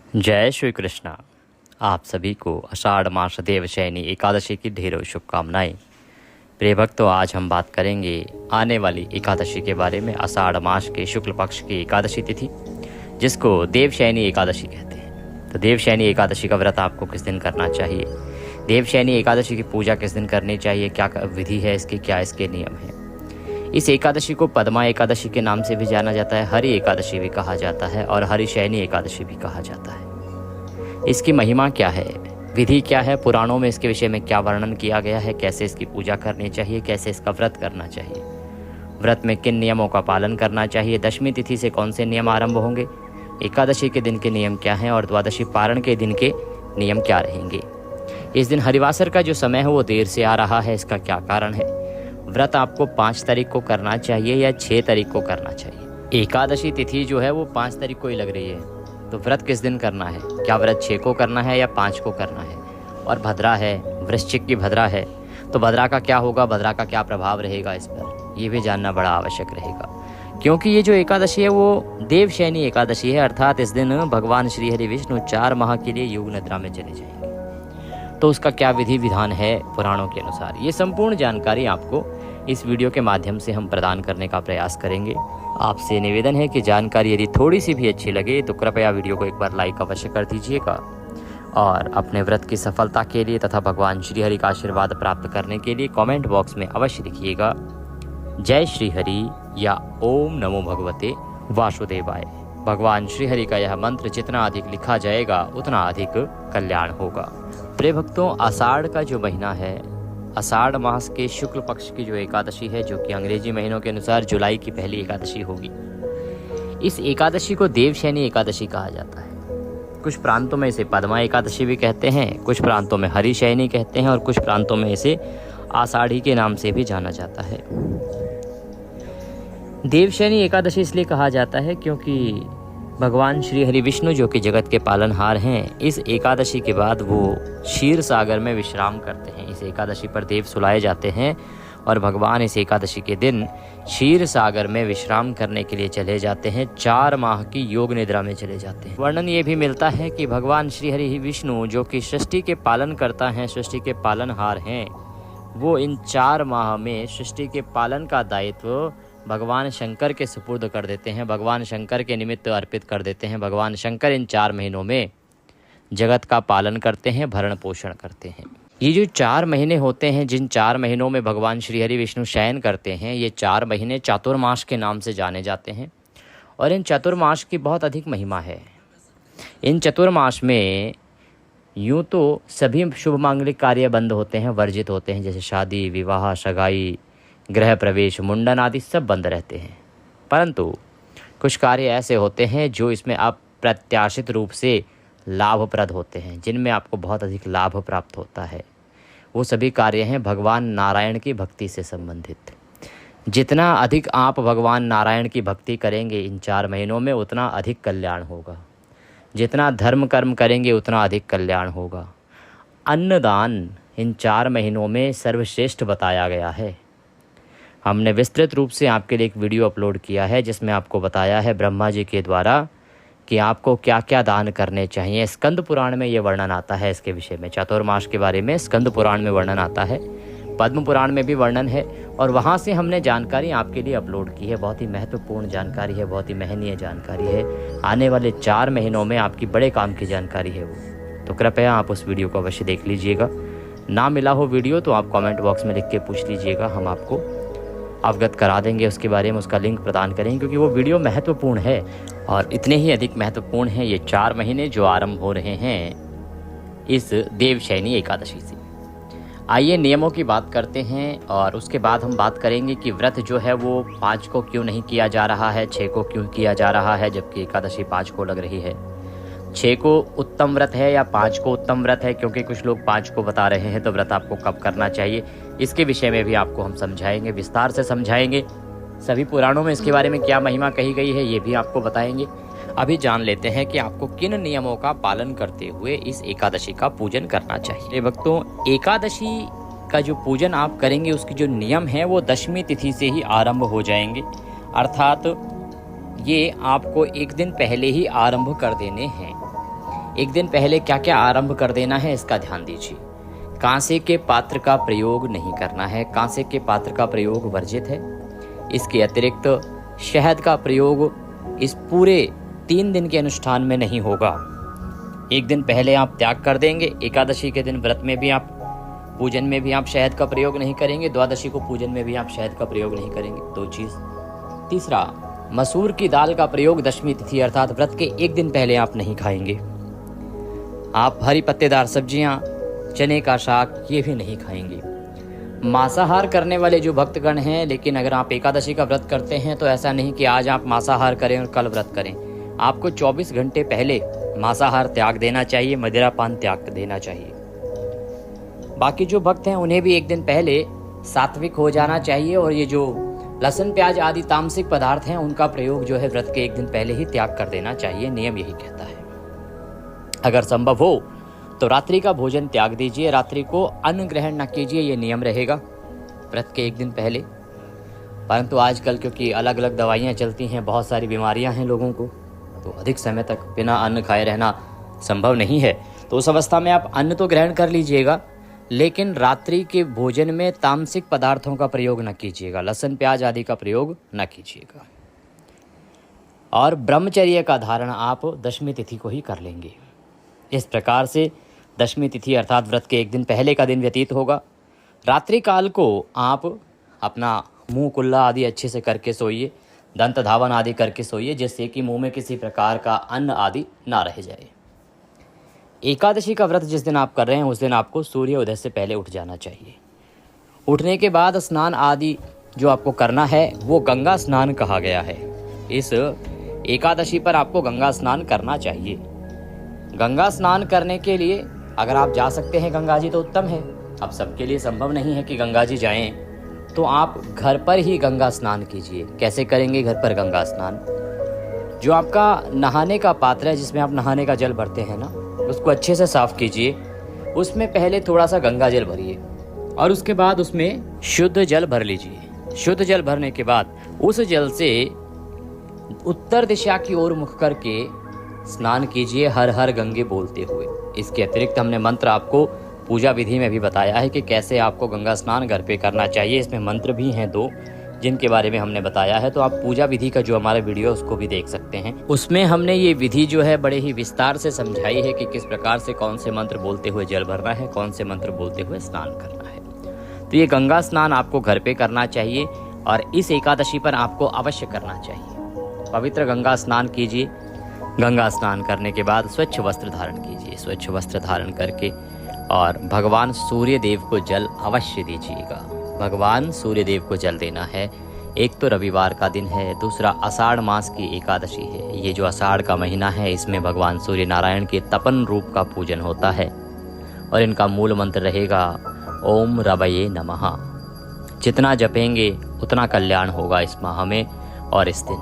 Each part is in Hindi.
जय श्री कृष्णा। आप सभी को आषाढ़ मास देवशयनी एकादशी की ढेरों शुभकामनाएं। प्रिय भक्तों, आज हम बात करेंगे आने वाली एकादशी के बारे में। आषाढ़ मास के शुक्ल पक्ष की एकादशी तिथि, जिसको देवशयनी एकादशी कहते हैं। तो देवशयनी एकादशी का व्रत आपको किस दिन करना चाहिए, देवशयनी एकादशी की पूजा किस दिन करनी चाहिए, क्या विधि है इसकी, क्या इसके नियम हैं। इस एकादशी को पद्मा एकादशी के नाम से भी जाना जाता है, हरि एकादशी भी कहा जाता है और हरिशयनी एकादशी भी कहा जाता है। इसकी महिमा क्या है, विधि क्या है, पुराणों में इसके विषय में क्या वर्णन किया गया है, कैसे इसकी पूजा करनी चाहिए, कैसे इसका व्रत करना चाहिए, व्रत में किन नियमों का पालन करना चाहिए, दशमी तिथि से कौन से नियम आरंभ होंगे, एकादशी के दिन के नियम क्या हैं और द्वादशी पारण के दिन के नियम क्या रहेंगे। इस दिन हरिवासर का जो समय है वो देर से आ रहा है, इसका क्या कारण है। व्रत आपको 5 तारीख को करना चाहिए या 6 तारीख को करना चाहिए। एकादशी तिथि जो है वो 5 तारीख को ही लग रही है, तो व्रत किस दिन करना है, क्या व्रत 6 को करना है या 5 को करना है। और भद्रा है, वृश्चिक की भद्रा है, तो भद्रा का क्या होगा, भद्रा का क्या प्रभाव रहेगा इस पर, ये भी जानना बड़ा आवश्यक रहेगा। क्योंकि ये जो एकादशी है वो देवशयनी एकादशी है, अर्थात इस दिन भगवान श्री हरि विष्णु 4 माह के लिए योग निद्रा में चले जाएंगे। तो उसका क्या विधि विधान है पुराणों के अनुसार, ये संपूर्ण जानकारी आपको इस वीडियो के माध्यम से हम प्रदान करने का प्रयास करेंगे। आपसे निवेदन है कि जानकारी यदि थोड़ी सी भी अच्छी लगे तो कृपया वीडियो को एक बार लाइक अवश्य कर दीजिएगा और अपने व्रत की सफलता के लिए तथा भगवान श्री हरि का आशीर्वाद प्राप्त करने के लिए कमेंट बॉक्स में अवश्य लिखिएगा जय श्री हरि या ओम नमो भगवते वासुदेवाय। भगवान श्री हरि का यह मंत्र जितना अधिक लिखा जाएगा उतना अधिक कल्याण होगा। प्रिय भक्तों, आषाढ़ का जो महीना है, आषाढ़ मास के शुक्ल पक्ष की जो एकादशी है, जो कि अंग्रेजी महीनों के अनुसार जुलाई की पहली एकादशी होगी, इस एकादशी को देवशयनी एकादशी कहा जाता है। कुछ प्रांतों में इसे पद्मा एकादशी भी कहते हैं, कुछ प्रांतों में हरिशयनी कहते हैं और कुछ प्रांतों में इसे आषाढ़ी के नाम से भी जाना जाता है। देवशयनी एकादशी इसलिए कहा जाता है क्योंकि भगवान श्री हरि विष्णु जो कि जगत के पालनहार हैं, इस एकादशी के बाद वो क्षीर सागर में विश्राम करते हैं। इस एकादशी पर देव सुलाए जाते हैं और भगवान इस एकादशी के दिन क्षीर सागर में विश्राम करने के लिए चले जाते हैं, 4 माह की योग निद्रा में चले जाते हैं। वर्णन ये भी मिलता है कि भगवान श्री हरि विष्णु जो कि सृष्टि के पालन करता हैं, सृष्टि के पालनहार हैं, वो इन 4 माह में सृष्टि के पालन का दायित्व भगवान शंकर के सुपुर्द कर देते हैं, भगवान शंकर के निमित्त अर्पित कर देते हैं। भगवान शंकर इन 4 महीनों में जगत का पालन करते हैं, भरण पोषण करते हैं। ये जो 4 महीने होते हैं, जिन 4 महीनों में भगवान श्री हरि विष्णु शयन करते हैं, ये 4 महीने चातुर्मास के नाम से जाने जाते हैं और इन चतुर्मास की बहुत अधिक महिमा है। इन चतुर्मास में यूँ तो सभी शुभ मांगलिक कार्य बंद होते हैं, वर्जित होते हैं, जैसे शादी, विवाह, सगाई, गृह प्रवेश, मुंडन आदि सब बंद रहते हैं। परंतु कुछ कार्य ऐसे होते हैं जो इसमें अप्रत्याशित रूप से लाभप्रद होते हैं, जिनमें आपको बहुत अधिक लाभ प्राप्त होता है। वो सभी कार्य हैं भगवान नारायण की भक्ति से संबंधित। जितना अधिक आप भगवान नारायण की भक्ति करेंगे इन 4 महीनों में, उतना अधिक कल्याण होगा। जितना धर्म कर्म करेंगे उतना अधिक कल्याण होगा। अन्नदान इन 4 महीनों में सर्वश्रेष्ठ बताया गया है। हमने विस्तृत रूप से आपके लिए एक वीडियो अपलोड किया है जिसमें आपको बताया है ब्रह्मा जी के द्वारा कि आपको क्या क्या दान करने चाहिए। स्कंद पुराण में ये वर्णन आता है इसके विषय में, चातुर्मास के बारे में स्कंद पुराण में वर्णन आता है, पद्म पुराण में भी वर्णन है और वहाँ से हमने जानकारी आपके लिए अपलोड की है। बहुत ही महत्वपूर्ण जानकारी है, बहुत ही महनीय जानकारी है। आने वाले 4 महीनों में आपकी बड़े काम की जानकारी है वो, तो कृपया आप उस वीडियो को अवश्य देख लीजिएगा। ना मिला हो वीडियो तो आप कमेंट बॉक्स में लिख के पूछ लीजिएगा, हम आपको अवगत करा देंगे उसके बारे में, उसका लिंक प्रदान करेंगे, क्योंकि वो वीडियो महत्वपूर्ण है और इतने ही अधिक महत्वपूर्ण है ये 4 महीने जो आरंभ हो रहे हैं इस देवशयनी एकादशी से। आइए नियमों की बात करते हैं और उसके बाद हम बात करेंगे कि व्रत जो है वो 5 को क्यों नहीं किया जा रहा है, 6 को क्यों किया जा रहा है, जबकि एकादशी 5 को लग रही है। 6 को उत्तम व्रत है या 5 को उत्तम व्रत है, क्योंकि कुछ लोग 5 को बता रहे हैं, तो व्रत आपको कब करना चाहिए इसके विषय में भी आपको हम समझाएंगे, विस्तार से समझाएंगे। सभी पुराणों में इसके बारे में क्या महिमा कही गई है ये भी आपको बताएंगे। अभी जान लेते हैं कि आपको किन नियमों का पालन करते हुए इस एकादशी का पूजन करना चाहिए। भक्तों, एकादशी का जो पूजन आप करेंगे उसकी जो नियम है वो दशमी तिथि से ही आरंभ हो जाएंगे, अर्थात ये आपको एक दिन पहले ही आरंभ कर देने हैं। एक दिन पहले क्या क्या आरंभ कर देना है इसका ध्यान दीजिए। कांसे के पात्र का प्रयोग नहीं करना है, कांसे के पात्र का प्रयोग वर्जित है। इसके अतिरिक्त शहद का प्रयोग इस पूरे 3 दिन के अनुष्ठान में नहीं होगा। एक दिन पहले आप त्याग कर देंगे, एकादशी के दिन व्रत में भी आप, पूजन में भी आप शहद का प्रयोग नहीं करेंगे, द्वादशी को पूजन में भी आप शहद का प्रयोग नहीं करेंगे। 2 चीज। तीसरा, मसूर की दाल का प्रयोग दशमी तिथि अर्थात व्रत के एक दिन पहले आप नहीं खाएंगे। आप हरी पत्तेदार सब्जियां, चने का साग ये भी नहीं खाएंगे। मांसाहार करने वाले जो भक्तगण हैं, लेकिन अगर आप एकादशी का व्रत करते हैं तो ऐसा नहीं कि आज आप मांसाहार करें और कल व्रत करें। आपको 24 घंटे पहले मांसाहार त्याग देना चाहिए, मदिरापान त्याग देना चाहिए। बाकी जो भक्त हैं उन्हें भी एक दिन पहले सात्विक हो जाना चाहिए और ये जो लहसुन प्याज आदि तामसिक पदार्थ हैं उनका प्रयोग जो है व्रत के एक दिन पहले ही त्याग कर देना चाहिए। नियम यही कहता है। अगर संभव हो तो रात्रि का भोजन त्याग दीजिए, रात्रि को अन्न ग्रहण न कीजिए, ये नियम रहेगा व्रत के एक दिन पहले। परंतु आजकल क्योंकि अलग अलग दवाइयाँ चलती हैं, बहुत सारी बीमारियाँ हैं लोगों को, तो अधिक समय तक बिना अन्न खाए रहना संभव नहीं है। तो उस अवस्था में आप अन्न तो ग्रहण कर लीजिएगा, लेकिन रात्रि के भोजन में तामसिक पदार्थों का प्रयोग न कीजिएगा, लहसुन प्याज आदि का प्रयोग न कीजिएगा। और ब्रह्मचर्य का धारण आप दशमी तिथि को ही कर लेंगे। इस प्रकार से दशमी तिथि अर्थात व्रत के एक दिन पहले का दिन व्यतीत होगा। रात्रि काल को आप अपना मुंह कुल्ला आदि अच्छे से करके सोइए, दंत धावन आदि करके सोइए, जिससे कि मुंह में किसी प्रकार का अन्न आदि ना रह जाए। एकादशी का व्रत जिस दिन आप कर रहे हैं उस दिन आपको सूर्य उदय से पहले उठ जाना चाहिए। उठने के बाद स्नान आदि जो आपको करना है वो गंगा स्नान कहा गया है। इस एकादशी पर आपको गंगा स्नान करना चाहिए। गंगा स्नान करने के लिए अगर आप जा सकते हैं गंगा जी तो उत्तम है। अब सबके लिए संभव नहीं है कि गंगा जी जाएं, तो आप घर पर ही गंगा स्नान कीजिए। कैसे करेंगे घर पर गंगा स्नान? जो आपका नहाने का पात्र है जिसमें आप नहाने का जल भरते हैं ना, उसको अच्छे से साफ कीजिए। उसमें पहले थोड़ा सा गंगा जल भरिए और उसके बाद उसमें शुद्ध जल भर लीजिए। शुद्ध जल भरने के बाद उस जल से उत्तर दिशा की ओर मुख करके स्नान कीजिए, हर हर गंगे बोलते हुए। इसके अतिरिक्त हमने मंत्र आपको पूजा विधि में भी बताया है कि कैसे आपको गंगा स्नान घर पे करना चाहिए। इसमें मंत्र भी हैं 2 जिनके बारे में हमने बताया है, तो आप पूजा विधि का जो हमारा वीडियो है उसको भी देख सकते हैं। उसमें हमने ये विधि जो है बड़े ही विस्तार से समझाई है कि किस प्रकार से कौन से मंत्र बोलते हुए जल भरना है, कौन से मंत्र बोलते हुए स्नान करना है। तो ये गंगा स्नान आपको घर पे करना चाहिए और इस एकादशी पर आपको अवश्य करना चाहिए। पवित्र गंगा स्नान कीजिए। गंगा स्नान करने के बाद स्वच्छ वस्त्र धारण कीजिए। स्वच्छ वस्त्र धारण करके और भगवान सूर्य देव को जल अवश्य दीजिएगा। भगवान सूर्य देव को जल देना है। एक तो रविवार का दिन है, दूसरा आषाढ़ मास की एकादशी है। ये जो आषाढ़ का महीना है इसमें भगवान सूर्य नारायण के तपन रूप का पूजन होता है और इनका मूल मंत्र रहेगा ओम रवये नमः। जितना जपेंगे उतना कल्याण होगा इस माह में और इस दिन।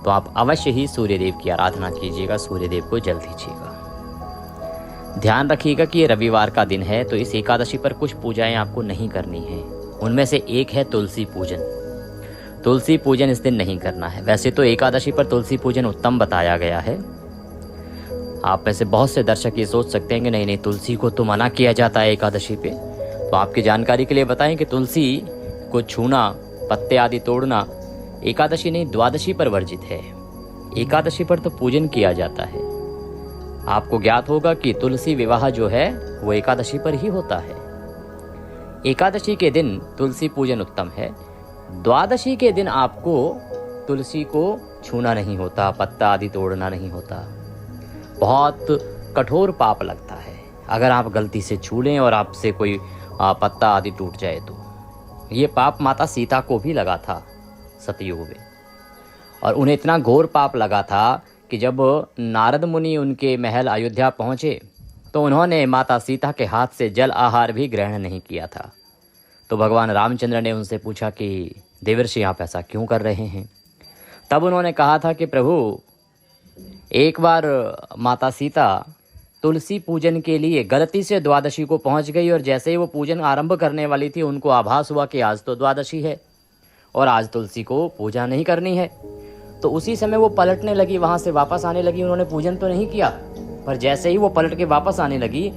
तो आप अवश्य ही सूर्य देव की आराधना कीजिएगा, सूर्य देव को जल दीजिएगा। ध्यान रखिएगा कि ये रविवार का दिन है, तो इस एकादशी पर कुछ पूजाएं आपको नहीं करनी है। उनमें से एक है तुलसी पूजन। तुलसी पूजन इस दिन नहीं करना है। वैसे तो एकादशी पर तुलसी पूजन उत्तम बताया गया है। आप में से बहुत से दर्शक ये सोच सकते हैं कि नहीं तुलसी को तो मना किया जाता है एकादशी पे। तो आपकी जानकारी के लिए बताएं कि तुलसी को छूना, पत्ते आदि तोड़ना एकादशी नहीं द्वादशी पर वर्जित है। एकादशी पर तो पूजन किया जाता है। आपको ज्ञात होगा कि तुलसी विवाह जो है वो एकादशी पर ही होता है। एकादशी के दिन तुलसी पूजन उत्तम है। द्वादशी के दिन आपको तुलसी को छूना नहीं होता, पत्ता आदि तोड़ना नहीं होता। बहुत कठोर पाप लगता है अगर आप गलती से छू लें और आपसे कोई पत्ता आदि टूट जाए तो। ये पाप माता सीता को भी लगा था सतयुग में, और उन्हें इतना घोर पाप लगा था कि जब नारद मुनि उनके महल अयोध्या पहुँचे तो उन्होंने माता सीता के हाथ से जल आहार भी ग्रहण नहीं किया था। तो भगवान रामचंद्र ने उनसे पूछा कि देवर्षि आप ऐसा क्यों कर रहे हैं? तब उन्होंने कहा था कि प्रभु, एक बार माता सीता तुलसी पूजन के लिए गलती से द्वादशी को पहुंच गई और जैसे ही वो पूजन आरंभ करने वाली थी उनको आभास हुआ कि आज तो द्वादशी है और आज तुलसी को पूजा नहीं करनी है। तो उसी समय वो पलटने लगी, वहाँ से वापस आने लगी। उन्होंने पूजन तो नहीं किया, पर जैसे ही वो पलट के वापस आने लगी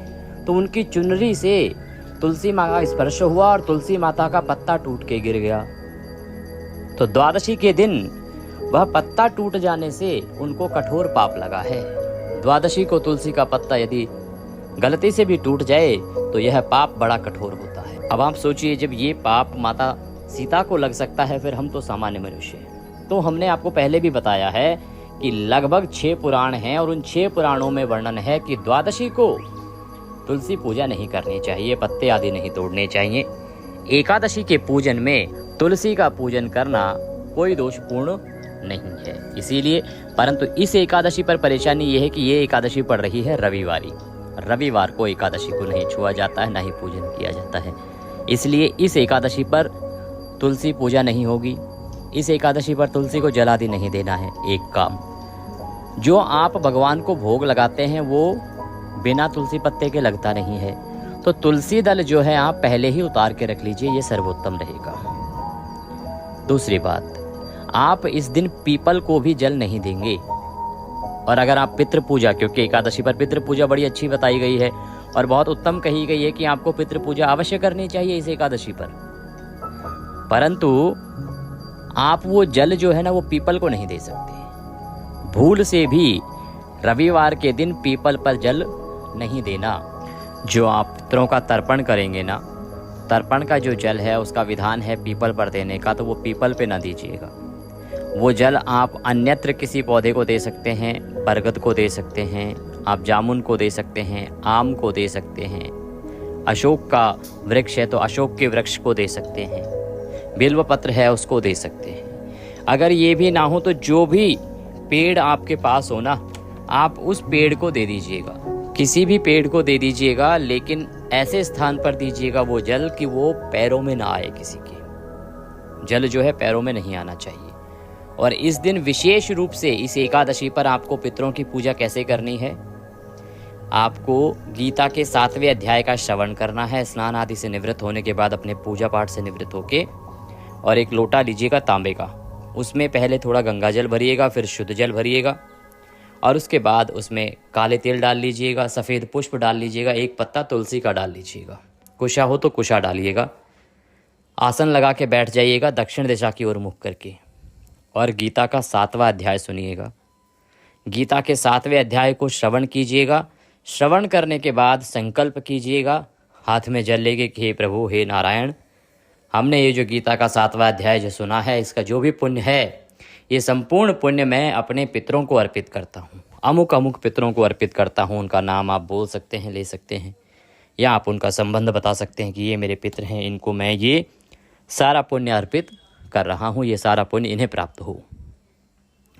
तो उनकी चुनरी से तुलसी माँ का स्पर्श हुआ और तुलसी माता का पत्ता टूट के गिर गया। तो द्वादशी के दिन वह पत्ता टूट जाने से उनको कठोर पाप लगा है। द्वादशी को तुलसी का पत्ता यदि गलती से भी टूट जाए तो यह पाप बड़ा कठोर होता है। अब आप सोचिए, जब ये पाप माता सीता को लग सकता है, फिर हम तो सामान्य मनुष्य हैं। तो हमने आपको पहले भी बताया है कि लगभग 6 पुराण हैं और उन 6 पुराणों में वर्णन है कि द्वादशी को तुलसी पूजा नहीं करनी चाहिए, पत्ते आदि नहीं तोड़ने चाहिए। एकादशी के पूजन में तुलसी का पूजन करना कोई दोषपूर्ण नहीं है। इसीलिए, परंतु इस एकादशी पर परेशानी यह है कि ये एकादशी पड़ रही है रविवार को एकादशी को नहीं छुआ जाता है, ना ही पूजन किया जाता है। इसलिए इस एकादशी पर तुलसी पूजा नहीं होगी। इस एकादशी पर तुलसी को जल आदि नहीं देना है। एक काम, जो आप भगवान को भोग लगाते हैं वो बिना तुलसी पत्ते के लगता नहीं है, तो तुलसी दल जो है आप पहले ही उतार के रख लीजिए, ये सर्वोत्तम रहेगा। दूसरी बात, आप इस दिन पीपल को भी जल नहीं देंगे। और अगर आप पितृ पूजा, क्योंकि एकादशी पर पितृ पूजा बड़ी अच्छी बताई गई है और बहुत उत्तम कही गई है कि आपको पितृ पूजा अवश्य करनी चाहिए इस एकादशी पर, परंतु आप वो जल जो है ना वो पीपल को नहीं दे सकते। भूल से भी रविवार के दिन पीपल पर जल नहीं देना। जो आप पितरों का तर्पण करेंगे ना, तर्पण का जो जल है उसका विधान है पीपल पर देने का, तो वो पीपल पे ना दीजिएगा। वो जल आप अन्यत्र किसी पौधे को दे सकते हैं, बरगद को दे सकते हैं, आप जामुन को दे सकते हैं, आम को दे सकते हैं, अशोक का वृक्ष है तो अशोक के वृक्ष को दे सकते हैं, बिल्व पत्र है उसको दे सकते हैं। अगर ये भी ना हो तो जो भी पेड़ आपके पास हो ना, आप उस पेड़ को दे दीजिएगा, किसी भी पेड़ को दे दीजिएगा, लेकिन ऐसे स्थान पर दीजिएगा वो जल कि वो पैरों में ना आए। किसी के जल जो है पैरों में नहीं आना चाहिए। और इस दिन विशेष रूप से इस एकादशी पर आपको पितरों की पूजा कैसे करनी है, आपको गीता के 7वें अध्याय का श्रवण करना है। स्नान आदि से निवृत्त होने के बाद अपने पूजा पाठ से निवृत्त होके और एक लोटा लीजिएगा तांबे का, उसमें पहले थोड़ा गंगा जल भरिएगा, फिर शुद्ध जल भरिएगा और उसके बाद उसमें काले तेल डाल लीजिएगा, सफ़ेद पुष्प डाल लीजिएगा, एक पत्ता तुलसी का डाल लीजिएगा, कुशा हो तो कुशा डालिएगा। आसन लगा के बैठ जाइएगा दक्षिण दिशा की ओर मुख करके और गीता का 7वां अध्याय सुनिएगा। गीता के 7वें अध्याय को श्रवण कीजिएगा। श्रवण करने के बाद संकल्प कीजिएगा, हाथ में जल लेके कि हे प्रभु, हे नारायण, हमने ये जो गीता का 7वां अध्याय जो सुना है, इसका जो भी पुण्य है, ये संपूर्ण पुण्य मैं अपने पितरों को अर्पित करता हूँ। अमुक अमुक पितरों को अर्पित करता हूँ। उनका नाम आप बोल सकते हैं, ले सकते हैं, या आप उनका संबंध बता सकते हैं कि ये मेरे पितर हैं, इनको मैं ये सारा पुण्य अर्पित कर रहा हूँ, ये सारा पुण्य इन्हें प्राप्त हो।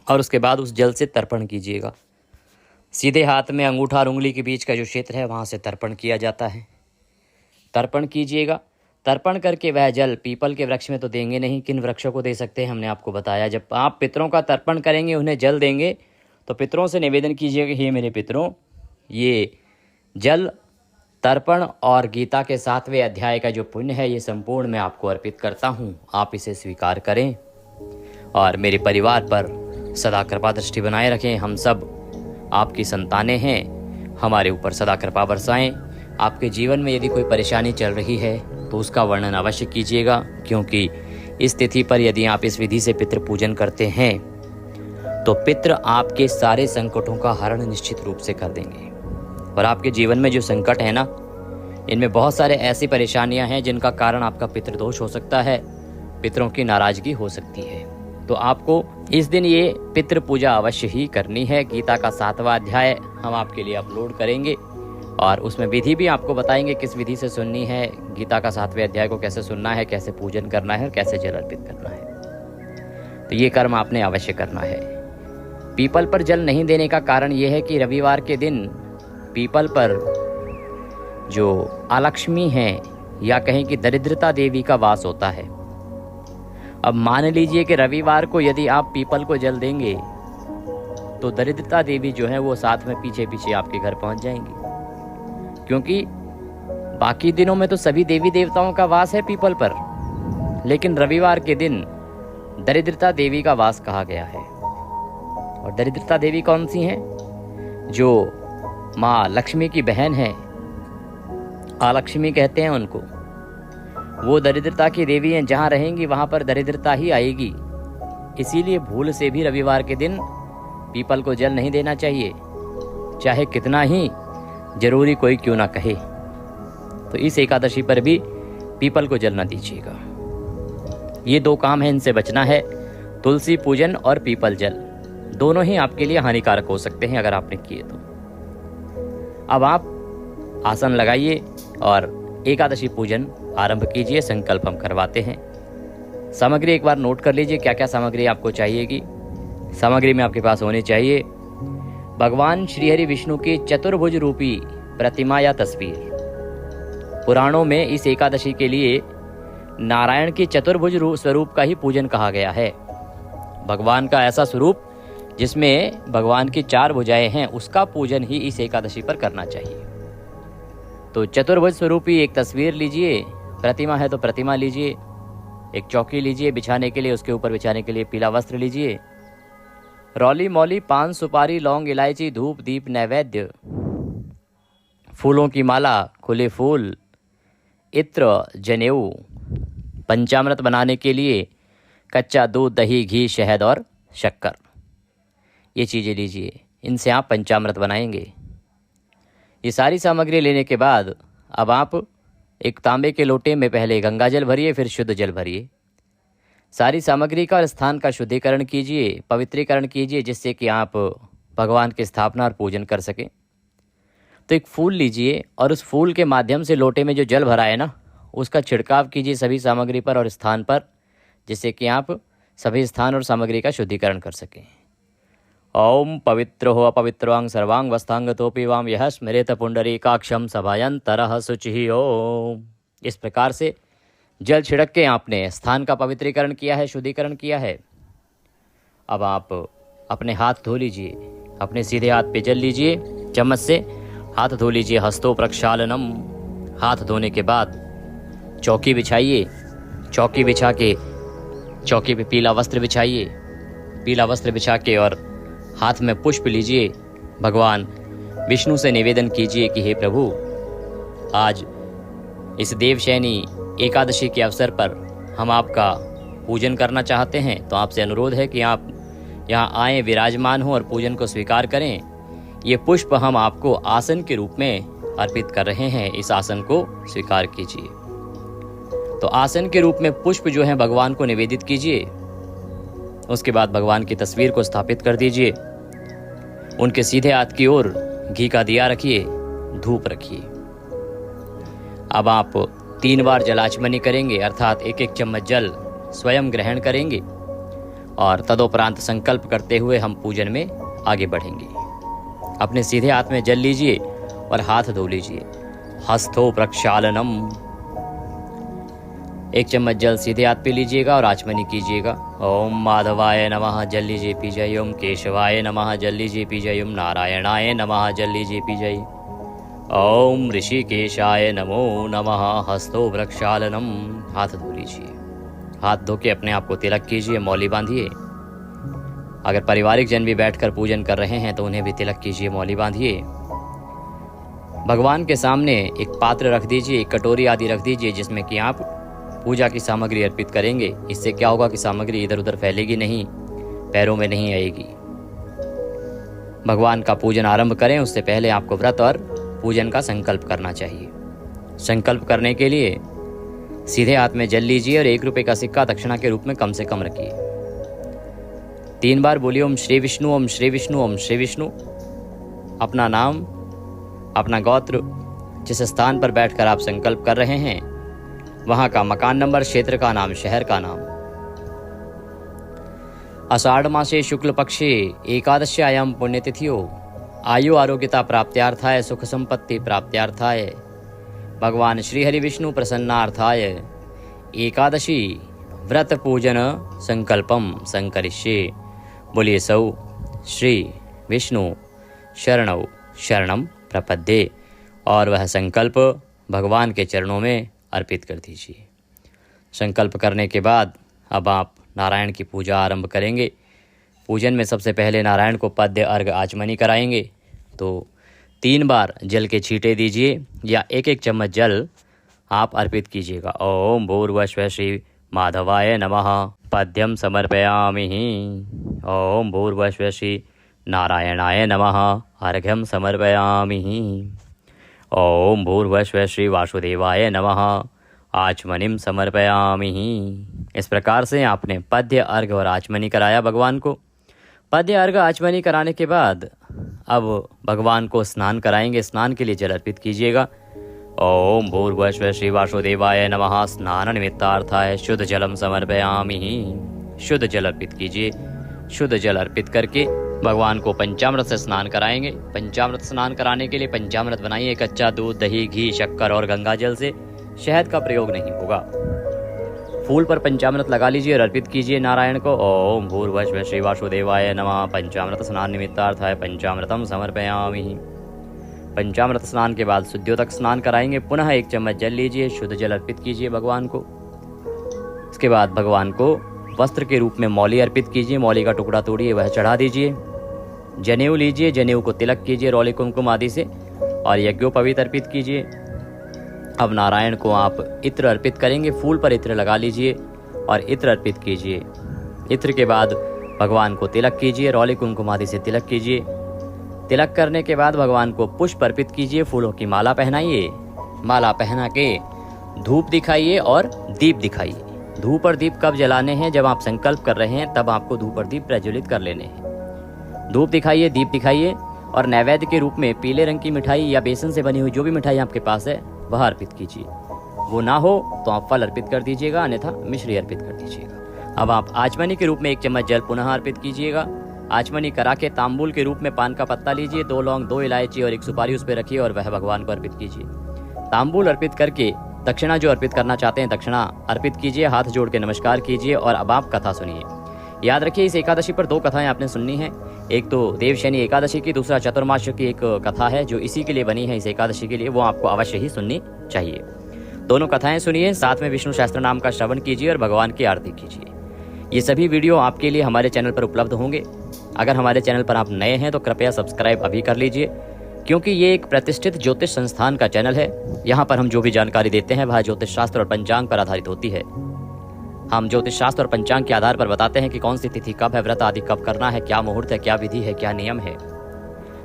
और उसके बाद उस जल से तर्पण कीजिएगा। सीधे हाथ में अंगूठा और उंगली के बीच का जो क्षेत्र है वहाँ से तर्पण किया जाता है। तर्पण कीजिएगा। तर्पण करके वह जल पीपल के वृक्ष में तो देंगे नहीं, किन वृक्षों को दे सकते हैं हमने आपको बताया। जब आप पितरों का तर्पण करेंगे, उन्हें जल देंगे, तो पितरों से निवेदन कीजिएगा कि हे मेरे पितरों, ये जल तर्पण और गीता के 7वें अध्याय का जो पुण्य है ये संपूर्ण मैं आपको अर्पित करता हूँ, आप इसे स्वीकार करें और मेरे परिवार पर सदा कृपा दृष्टि बनाए रखें। हम सब आपकी संतानें हैं, हमारे ऊपर सदा कृपा बरसाएं। आपके जीवन में यदि कोई परेशानी चल रही है तो उसका वर्णन अवश्य कीजिएगा, क्योंकि इस तिथि पर यदि आप इस विधि से पितृ पूजन करते हैं तो पितृ आपके सारे संकटों का हरण निश्चित रूप से कर देंगे। और आपके जीवन में जो संकट है ना, इनमें बहुत सारे ऐसी परेशानियां हैं जिनका कारण आपका पितृदोष हो सकता है, पितरों की नाराजगी हो सकती है। तो आपको इस दिन ये पितृ पूजा अवश्य ही करनी है। गीता का 7वां अध्याय हम आपके लिए अपलोड करेंगे और उसमें विधि भी आपको बताएंगे किस विधि से सुननी है, गीता का 7वें अध्याय को कैसे सुनना है, कैसे पूजन करना है, कैसे जल अर्पित करना है। तो ये कर्म आपने अवश्य करना है। पीपल पर जल नहीं देने का कारण यह है कि रविवार के दिन पीपल पर जो अलक्ष्मी हैं या कहें कि दरिद्रता देवी का वास होता है। अब मान लीजिए कि रविवार को यदि आप पीपल को जल देंगे तो दरिद्रता देवी जो है वो साथ में पीछे पीछे आपके घर पहुंच जाएंगी, क्योंकि बाकी दिनों में तो सभी देवी देवताओं का वास है पीपल पर, लेकिन रविवार के दिन दरिद्रता देवी का वास कहा गया है। और दरिद्रता देवी कौन सी हैं? जो माँ लक्ष्मी की बहन है, आलक्ष्मी कहते हैं उनको। वो दरिद्रता की देवी हैं, जहाँ रहेंगी वहाँ पर दरिद्रता ही आएगी। इसीलिए भूल से भी रविवार के दिन पीपल को जल नहीं देना चाहिए, चाहे कितना ही जरूरी कोई क्यों ना कहे। तो इस एकादशी पर भी पीपल को जल न दीजिएगा। ये दो काम है, इनसे बचना है, तुलसी पूजन और पीपल जल। दोनों ही आपके लिए हानिकारक हो सकते हैं अगर आपने किए तो। अब आप आसन लगाइए और एकादशी पूजन आरंभ कीजिए। संकल्प हम करवाते हैं। सामग्री एक बार नोट कर लीजिए, क्या क्या सामग्री आपको चाहिएगी। सामग्री में आपके पास होनी चाहिए भगवान श्रीहरि विष्णु की चतुर्भुज रूपी प्रतिमा या तस्वीर। पुराणों में इस एकादशी के लिए नारायण की चतुर्भुज स्वरूप का ही पूजन कहा गया है। भगवान का ऐसा स्वरूप जिसमें भगवान की 4 भुजाएं हैं, उसका पूजन ही इस एकादशी पर करना चाहिए। तो चतुर्भुज स्वरूपी एक तस्वीर लीजिए, प्रतिमा है तो प्रतिमा लीजिए, एक चौकी लीजिए बिछाने के लिए, उसके ऊपर बिछाने के लिए पीला वस्त्र लीजिए, रौली मौली, पान सुपारी, लौंग, इलायची, धूप दीप, नैवेद्य, फूलों की माला, खुले फूल, इत्र, जनेऊ, पंचामृत बनाने के लिए कच्चा दूध, दही, घी, शहद और शक्कर, ये चीज़ें लीजिए। इनसे आप पंचामृत बनाएंगे। ये सारी सामग्री लेने के बाद अब आप एक तांबे के लोटे में पहले गंगा जल भरिए, फिर शुद्ध जल भरिए। सारी सामग्री का और स्थान का शुद्धिकरण कीजिए, पवित्रीकरण कीजिए, जिससे कि आप भगवान की स्थापना और पूजन कर सकें। तो एक फूल लीजिए और उस फूल के माध्यम से लोटे में जो जल भरा है ना, उसका छिड़काव कीजिए सभी सामग्री पर और स्थान पर, जिससे कि आप सभी स्थान और सामग्री का शुद्धिकरण कर सकें। ओम पवित्र हो अपवित्रवांग सर्वांग वस्तांग तोपि वाम यह स्मृत पुंडरीकाक्षम सभायंतरः शुचिः ओम। इस प्रकार से जल छिड़क के आपने स्थान का पवित्रीकरण किया है, शुद्धिकरण किया है। अब आप अपने हाथ धो लीजिए, अपने सीधे हाथ पे जल लीजिए, चम्मच से हाथ धो लीजिए। हस्तो प्रक्षालनम। हाथ धोने के बाद चौकी बिछाइए, चौकी बिछा के चौकी पे पीला वस्त्र बिछाइए, पीला वस्त्र बिछा के और हाथ में पुष्प लीजिए। भगवान विष्णु से निवेदन कीजिए कि हे प्रभु, आज इस देवशयनी एकादशी के अवसर पर हम आपका पूजन करना चाहते हैं, तो आपसे अनुरोध है कि आप यहाँ आएँ, विराजमान हों और पूजन को स्वीकार करें। ये पुष्प हम आपको आसन के रूप में अर्पित कर रहे हैं, इस आसन को स्वीकार कीजिए। तो आसन के रूप में पुष्प जो है भगवान को निवेदित कीजिए। उसके बाद भगवान की तस्वीर को स्थापित कर दीजिए। उनके सीधे हाथ की ओर घी का दिया रखिए, धूप रखिए। अब आप 3 बार जलाचमनी करेंगे, अर्थात 1-1 चम्मच जल स्वयं ग्रहण करेंगे और तदोपरांत संकल्प करते हुए हम पूजन में आगे बढ़ेंगे। अपने सीधे हाथ में जल लीजिए और हाथ धो लीजिए। हस्तो प्रक्षालनम। 1 चम्मच जल सीधे हाथ पे लीजिएगा और आचमनी कीजिएगा। ओम माधवाय नमः, जल लीजिए पी जाइए। ओम केशवाय नमः, जल लीजिए पी जाइए। ओम नारायणाय नमः, जल लीजिए पी जाइए। ओम ऋषिकेशाय नमो नमः। हस्तो प्रक्षालनम। हाथ धो लीजिए। हाथ धो के अपने आप को तिलक कीजिए, मौली बांधिए। अगर पारिवारिक जन भी बैठकर पूजन कर रहे हैं तो उन्हें भी तिलक कीजिए, मौली बांधिए। भगवान के सामने एक पात्र रख दीजिए, एक कटोरी आदि रख दीजिए, जिसमें कि आप पूजा की सामग्री अर्पित करेंगे। इससे क्या होगा कि सामग्री इधर उधर फैलेगी नहीं, पैरों में नहीं आएगी। भगवान का पूजन आरंभ करें उससे पहले आपको व्रत और पूजन का संकल्प करना चाहिए। संकल्प करने के लिए सीधे हाथ में जल लीजिए और 1 रुपये का सिक्का दक्षिणा के रूप में कम से कम रखिए। 3 बार बोलिए ओम श्री विष्णु, ओम श्री विष्णु, ओम श्री विष्णु। अपना नाम, अपना गोत्र, जिस स्थान पर बैठकर आप संकल्प कर रहे हैं वहां का मकान नंबर, क्षेत्र का नाम, शहर का नाम। आषाढ़ मासे शुक्ल पक्षे एकादश्यायाम पुण्यतिथियो आयु आरोग्यता प्राप्त्यार्थाय सुख संपत्ति प्राप्त्यार्थाय भगवान श्री हरि विष्णु प्रसन्नार्थाय एकादशी व्रत पूजन संकल्पम संकरिष्ये। बोलिए सौ श्री विष्णु शरणौ शरणम प्रपद्ये। और वह संकल्प भगवान के चरणों में अर्पित कर दीजिए। संकल्प करने के बाद अब आप नारायण की पूजा आरंभ करेंगे। पूजन में सबसे पहले नारायण को पद्य अर्घ आचमनी कराएंगे। तो 3 बार जल के छींटे दीजिए या 1-1 चम्मच जल आप अर्पित कीजिएगा। ओम भूर्भुवः श्री माधवाय नमः पद्यम समर्पयामि। ओम भूर्भुवः श्री नारायणाय नमः अर्घ्यम समर्पयामि। ओम भूर्भुवः श्री वासुदेवाय नमः आचमनीम समर्पयामि। इस प्रकार से आपने पद्य, अर्घ और आचमनी कराया भगवान को। पद्य, अर्घ, आचमनी कराने के बाद अब भगवान को स्नान कराएंगे। स्नान के लिए जल अर्पित कीजिएगा। ओम भूर्भुवः श्री वासुदेवाय नमः स्नान निमित्तार्थाय शुद्ध जलम समर्पयामि। शुद्ध जल अर्पित कीजिए। शुद्ध जल अर्पित करके भगवान को पंचामृत से स्नान कराएंगे। पंचामृत स्नान कराने के लिए पंचामृत बनाइए। कच्चा दूध, दही, घी, शक्कर और गंगा जल से, शहद का प्रयोग नहीं होगा। फूल पर पंचामृत लगा लीजिए और अर्पित कीजिए नारायण को। ओम भूर्भुवः श्री वासुदेवाय नमः पंचामृत स्नान निमित्तार्थाय पंचामृतम समर्पयामि। पंचामृत स्नान के बाद शुद्धियोदक स्नान कराएंगे। पुनः 1 चम्मच जल लीजिए, शुद्ध जल अर्पित कीजिए भगवान को। इसके बाद भगवान को वस्त्र के रूप में मौली अर्पित कीजिए। मौली का टुकड़ा तोड़िए, वह चढ़ा दीजिए। जनेऊ लीजिए, जनेऊ को तिलक कीजिए रौली कुमकुम आदि से और यज्ञोपवीत अर्पित कीजिए। अब नारायण को आप इत्र अर्पित करेंगे। फूल पर इत्र लगा लीजिए और इत्र अर्पित कीजिए। इत्र के बाद भगवान को तिलक कीजिए, रौली कुमकुम आदि से तिलक कीजिए। तिलक करने के बाद भगवान को पुष्प अर्पित कीजिए। फूलों की माला पहनाइए। माला पहना के धूप दिखाइए और दीप दिखाइए। धूप और दीप कब जलाने हैं? जब आप संकल्प कर रहे हैं तब आपको धूप और दीप प्रज्वलित कर लेने हैं। धूप दिखाइए, दीप दिखाइए और नैवेद्य के रूप में पीले रंग की मिठाई या बेसन से बनी हुई जो भी मिठाई आपके पास है वह अर्पित कीजिए। वो ना हो तो आप फल अर्पित कर दीजिएगा, अन्यथा मिश्री अर्पित कर दीजिएगा। अब आप आचमनी के रूप में 1 चम्मच जल पुनः अर्पित कीजिएगा। आचमनी करा के तांबूल के रूप में पान का पत्ता लीजिए, 2 लौंग, 2 इलायची और 1 सुपारी उस पर रखिए और वह भगवान को अर्पित कीजिए। तांबूल अर्पित करके दक्षिणा जो अर्पित करना चाहते हैं दक्षिणा अर्पित कीजिए। हाथ जोड़ के नमस्कार कीजिए और अब आप कथा सुनिए। याद रखिए इस एकादशी पर 2 कथाएं आपने सुननी है। एक तो देवशयनी एकादशी की, दूसरा चतुर्मास की एक कथा है जो इसी के लिए बनी है, इस एकादशी के लिए। वो आपको अवश्य ही सुननी चाहिए। दोनों कथाएं सुनिए, साथ में विष्णु सहस्त्र नाम का श्रवण कीजिए और भगवान की आरती कीजिए। ये सभी वीडियो आपके लिए हमारे चैनल पर उपलब्ध होंगे। अगर हमारे चैनल पर आप नए हैं तो कृपया सब्सक्राइब अभी कर लीजिए, क्योंकि ये एक प्रतिष्ठित ज्योतिष संस्थान का चैनल है। यहाँ पर हम जो भी जानकारी देते हैं वह ज्योतिष शास्त्र और पंचांग पर आधारित होती है। हम ज्योतिष शास्त्र और पंचांग के आधार पर बताते हैं कि कौन सी तिथि कब है, व्रत आदि कब करना है, क्या मुहूर्त है, क्या विधि है, क्या नियम है।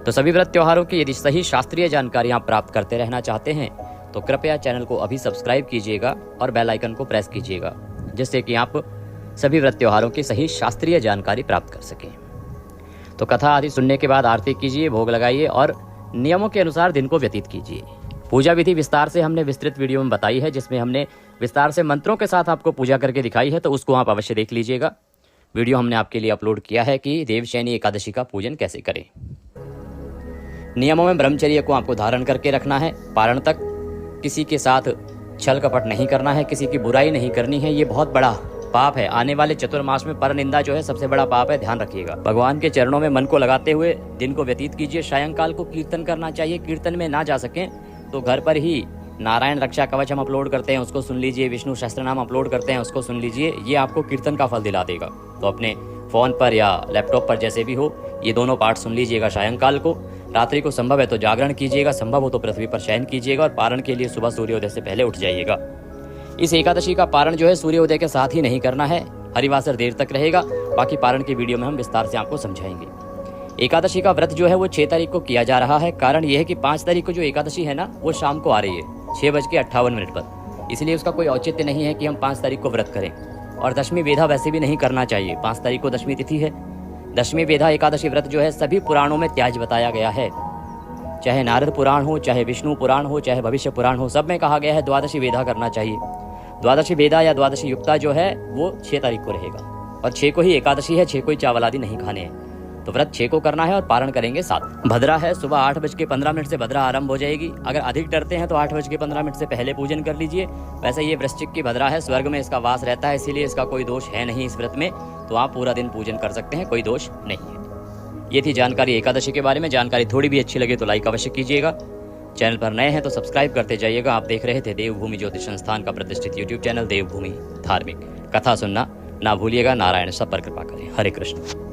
तो सभी व्रत त्योहारों की यदि सही शास्त्रीय जानकारी आप प्राप्त करते रहना चाहते हैं तो कृपया चैनल को अभी सब्सक्राइब कीजिएगा और बेल आइकन को प्रेस कीजिएगा, जिससे कि आप सभी व्रत त्योहारों की सही शास्त्रीय जानकारी प्राप्त कर सकें। तो कथा आदि सुनने के बाद आरती कीजिए, भोग लगाइए और नियमों के अनुसार दिन को व्यतीत कीजिए। पूजा विधि विस्तार से हमने विस्तृत वीडियो में बताई है, जिसमें हमने विस्तार से मंत्रों के साथ आपको पूजा करके दिखाई है, तो उसको आप अवश्य देख लीजिएगा। वीडियो हमने आपके लिए अपलोड किया है कि देवशयनी एकादशी का पूजन कैसे करें। नियमों में ब्रह्मचर्य को आपको धारण करके रखना है। पारण तक किसी के साथ छल कपट नहीं करना है, किसी की बुराई नहीं करनी है। ये बहुत बड़ा पाप है। आने वाले चतुर्मास में पर निंदा जो है सबसे बड़ा पाप है, ध्यान रखिएगा। भगवान के चरणों में मन को लगाते हुए दिन को व्यतीत कीजिए। सायंकाल को कीर्तन करना चाहिए। कीर्तन में ना जा सकें तो घर पर ही नारायण रक्षा कवच हम अपलोड करते हैं, उसको सुन लीजिए। विष्णु सहस्त्रनाम अपलोड करते हैं, उसको सुन लीजिए। ये आपको कीर्तन का फल दिला देगा। तो अपने फोन पर या लैपटॉप पर जैसे भी हो ये दोनों पाठ सुन लीजिएगा सायंकाल को। रात्रि को संभव है तो जागरण कीजिएगा, संभव हो तो पृथ्वी पर शयन कीजिएगा और पारण के लिए सुबह सूर्योदय से पहले उठ जाइएगा। इस एकादशी का पारण जो है सूर्योदय के साथ ही नहीं करना है, हरिवासर देर तक रहेगा। बाकी पारण की वीडियो में हम विस्तार से आपको समझाएंगे। एकादशी का व्रत जो है वो 6 तारीख को किया जा रहा है। कारण यह है कि 5 तारीख को जो एकादशी है ना वो शाम को आ रही है 6:58 पर, इसलिए उसका कोई औचित्य नहीं है कि हम 5 तारीख को व्रत करें। और दशमी वेधा वैसे भी नहीं करना चाहिए। 5 तारीख को दशमी तिथि है। दशमी वेधा एकादशी व्रत जो है सभी पुराणों में त्याज बताया गया है। चाहे नारद पुराण हो, चाहे विष्णु पुराण हो, चाहे भविष्य पुराण हो, सब में कहा गया है द्वादशी वेधा करना चाहिए। द्वादशी वेदा या द्वादशी युक्ता जो है वो 6 तारीख को रहेगा और 6 को ही एकादशी है। 6 को ही चावल आदि नहीं खाने हैं। तो व्रत 6 को करना है और पारण करेंगे 7। भद्रा है, सुबह 8:15 से भद्रा आरंभ हो जाएगी। अगर अधिक डरते हैं तो 8:15 से पहले पूजन कर लीजिए। वैसे ये वृश्चिक की भद्रा है, स्वर्ग में इसका वास रहता है, इसीलिए इसका कोई दोष है नहीं इस व्रत में। तो आप पूरा दिन पूजन कर सकते हैं, कोई दोष नहीं है। ये थी जानकारी एकादशी के बारे में। जानकारी थोड़ी भी अच्छी लगे तो लाइक अवश्य कीजिएगा। चैनल पर नए हैं तो सब्सक्राइब करते जाइएगा। आप देख रहे थे देवभूमि ज्योतिष संस्थान का प्रतिष्ठित यूट्यूब चैनल देवभूमि धार्मिक। कथा सुनना ना भूलिएगा। नारायण सब पर कृपा करें। हरे कृष्ण।